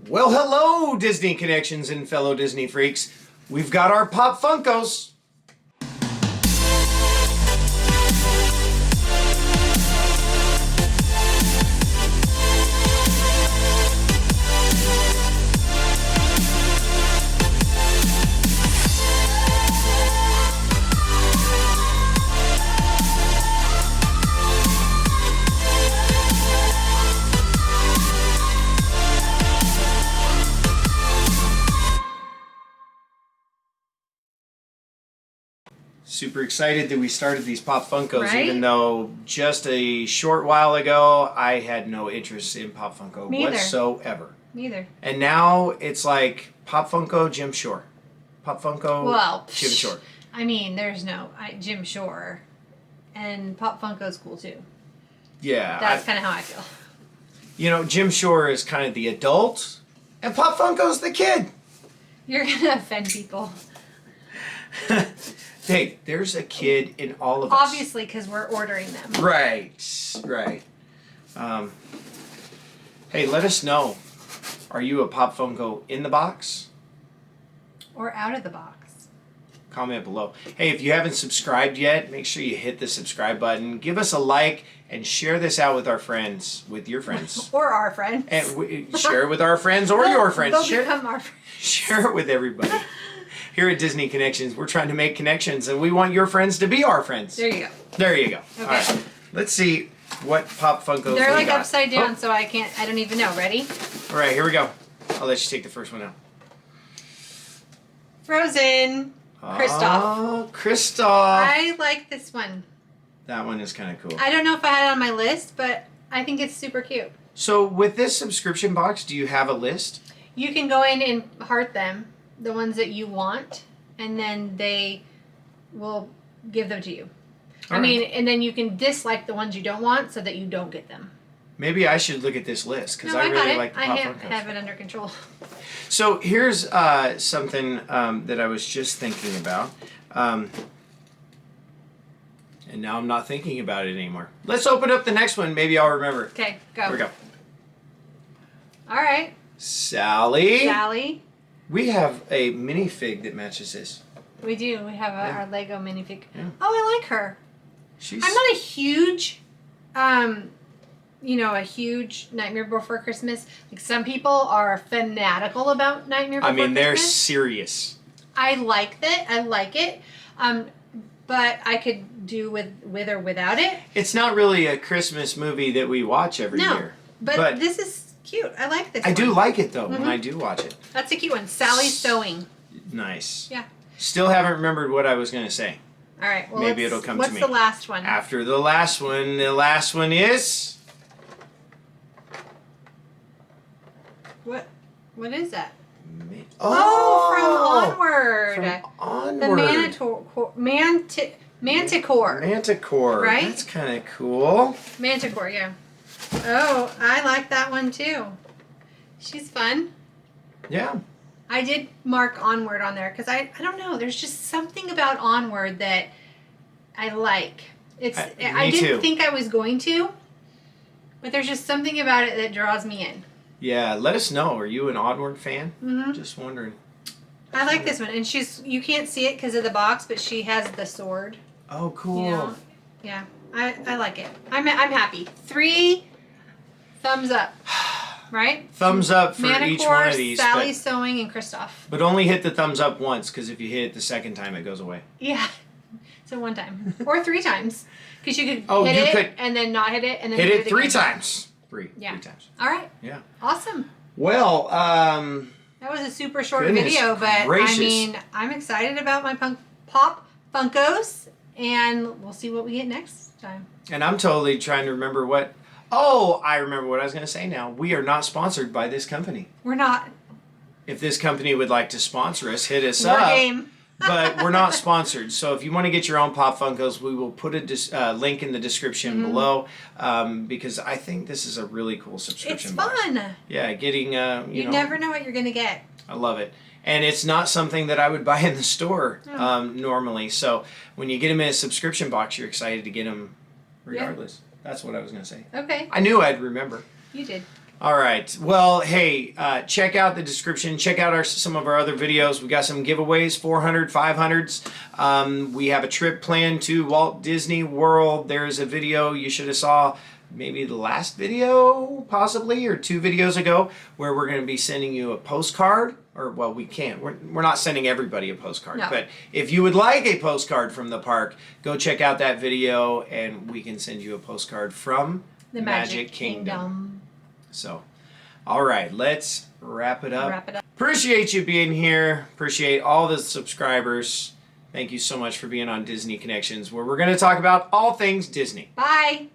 Well, hello, Disney Connections and fellow Disney freaks. We've got our Pop Funkos. Super excited that we started these Pop Funkos, right? Even though just a short while ago I had no interest in Pop Funko whatsoever. Neither. And now it's like Pop Funko, Jim Shore. Pop Funko, Jim Shore. I mean, there's no Jim Shore, and Pop Funko's cool too. Yeah. That's kind of how I feel. You know, Jim Shore is kind of the adult, and Pop Funko's the kid. You're gonna offend people. Hey, there's a kid in all of us. Obviously, because we're ordering them. Right. Hey, let us know. Are you a Pop Funko in the box? Or out of the box. Comment below. Hey, if you haven't subscribed yet, make sure you hit the subscribe button. Give us a like and share this out with our friends, with your friends. Or our friends. And share it with our friends or your friends. They'll become our friends. Share it with everybody. Here at Disney Connections, we're trying to make connections, and we want your friends to be our friends. There you go. There you go. Okay. All right. Let's see what Pop Funkos They're we like got. upside down, so I don't even know. Ready? All right, here we go. I'll let you take the first one out. Frozen. Kristoff. Oh, Kristoff. I like this one. That one is kind of cool. I don't know if I had it on my list, but I think it's super cute. So with this subscription box, do you have a list? You can go in and heart them, the ones that you want, and then they will give them to you. All right. And then you can dislike the ones you don't want so that you don't get them. Maybe I should look at this list because No, I got really it. like the I Pop Funkos. have it under control. So here's something that I was just thinking about. And now I'm not thinking about it anymore. Let's open up the next one. Maybe I'll remember. Okay, go. Here we go. All right. Sally. Sally. We have a minifig that matches this. We do. We have our Lego minifig. Yeah. Oh, I like her. She's... I'm not a huge, a huge Nightmare Before Christmas. Like some people are fanatical about Nightmare Before Christmas. they're serious. I like it. But I could do with or without it. It's not really a Christmas movie that we watch every year. But this is cute. I like this I one. do like it, though, when I do watch it. That's a cute one. Sally Sewing. Nice. Yeah. Still haven't remembered what I was going to say. All right. Well, Maybe it'll come to me. What's the last one? After the last one is... What is that? Oh! From Onward. From Onward. The Manticore. Manticore. Right? That's kind of cool. Manticore, yeah. Oh, I like that one too. She's fun. Yeah. I did mark Onward on there because I don't know. There's just something about Onward that I like. I didn't think I was going to, but there's just something about it that draws me in. Yeah, let us know. Are you an Onward fan? Mm-hmm. Just wondering. I like this one, and you can't see it because of the box, but she has the sword. Oh, cool. You know? Yeah, I like it. I'm happy. 3 thumbs up. Right? Thumbs up for each one of these. Sally Sewing, and Kristoff. But only hit the thumbs up once, because if you hit it the second time, it goes away. Yeah. So 1 time. Or 3 times. Because you could hit it and then not hit it and then hit it 3 again. times. Three times. All right. Yeah. Awesome. Well, that was a super short video, but gracious. I mean, I'm excited about my Pop Funkos, and we'll see what we get next time. And I'm totally trying to remember what... Oh, I remember what I was going to say now. We are not sponsored by this company. We're not. If this company would like to sponsor us, hit us up. Game. But we're not sponsored. So if you want to get your own Pop Funkos, we will put a link in the description below because I think this is a really cool subscription box. It's fun. Yeah, getting, you never know what you're going to get. I love it. And it's not something that I would buy in the store normally. So when you get them in a subscription box, you're excited to get them regardless. Yeah. That's what I was going to say. Okay. I knew I'd remember. You did. All right. Well, hey, check out the description. Check out some of our other videos. We got some giveaways, 400, 500s. We have a trip planned to Walt Disney World. There's a video you should have saw maybe the last video, possibly, or 2 videos ago, where we're going to be sending you a postcard. Or, well, we can't. We're not sending everybody a postcard. No. But if you would like a postcard from the park, go check out that video, and we can send you a postcard from The Magic Kingdom. So, all right, let's wrap it up. Wrap it up. Appreciate you being here. Appreciate all the subscribers. Thank you so much for being on Disney Connections, where we're going to talk about all things Disney. Bye.